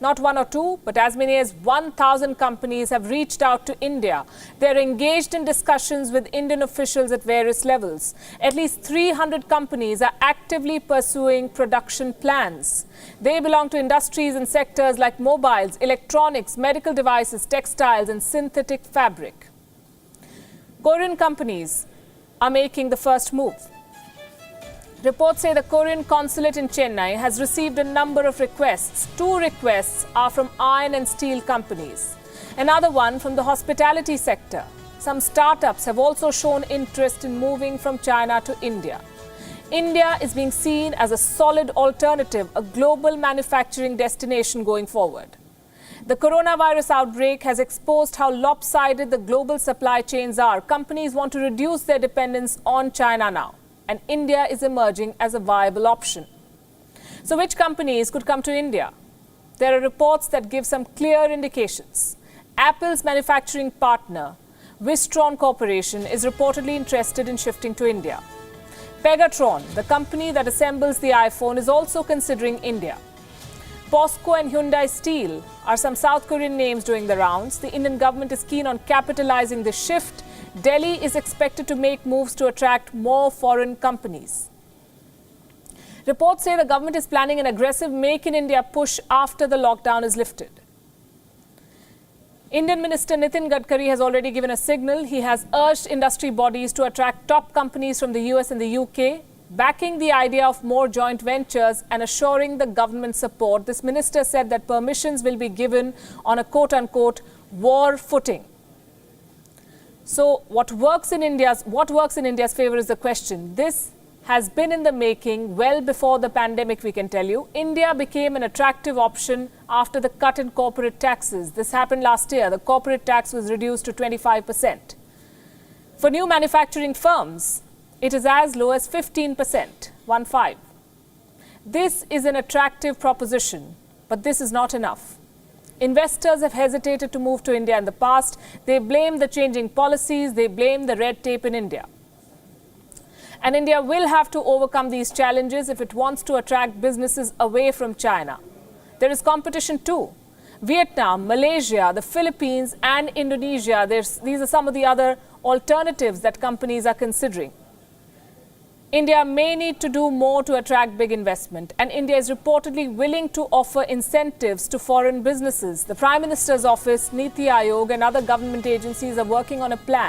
Not one or two, but as many as 1,000 companies have reached out to India. They're engaged in discussions with Indian officials at various levels. At least 300 companies are actively pursuing production plans. They belong to industries and sectors like mobiles, electronics, medical devices, textiles, and synthetic fabric. Korean companies are making the first move. Reports say the Korean consulate in Chennai has received a number of requests. 2 requests are from iron and steel companies. Another one from the hospitality sector. Some startups have also shown interest in moving from China to India. India is being seen as a solid alternative, a global manufacturing destination going forward. The coronavirus outbreak has exposed how lopsided the global supply chains are. Companies want to reduce their dependence on China now, and India is emerging as a viable option. So which companies could come to India? There are reports that give some clear indications. Apple's manufacturing partner, Wistron Corporation, is reportedly interested in shifting to India. Pegatron, the company that assembles the iPhone, is also considering India. POSCO and Hyundai Steel are some South Korean names doing the rounds. The Indian government is keen on capitalizing the shift. Delhi is expected to make moves to attract more foreign companies. Reports say the government is planning an aggressive Make in India push after the lockdown is lifted. Indian Minister Nitin Gadkari has already given a signal. He has urged industry bodies to attract top companies from the US and the UK, backing the idea of more joint ventures and assuring the government support. This minister said that permissions will be given on a quote-unquote war footing. So what works in India's favor is the question. This has been in the making well before the pandemic, we can tell you. India became an attractive option after the cut in corporate taxes. This happened last year. The corporate tax was reduced to 25%. For new manufacturing firms, it is as low as 15%, 1-5. This is an attractive proposition, but this is not enough. Investors have hesitated to move to India in the past. They blame the changing policies. They blame the red tape in India. And India will have to overcome these challenges if it wants to attract businesses away from China. There is competition too. Vietnam, Malaysia, the Philippines and Indonesia, these are some of the other alternatives that companies are considering. India may need to do more to attract big investment, and India is reportedly willing to offer incentives to foreign businesses. The Prime Minister's office, Niti Aayog and other government agencies are working on a plan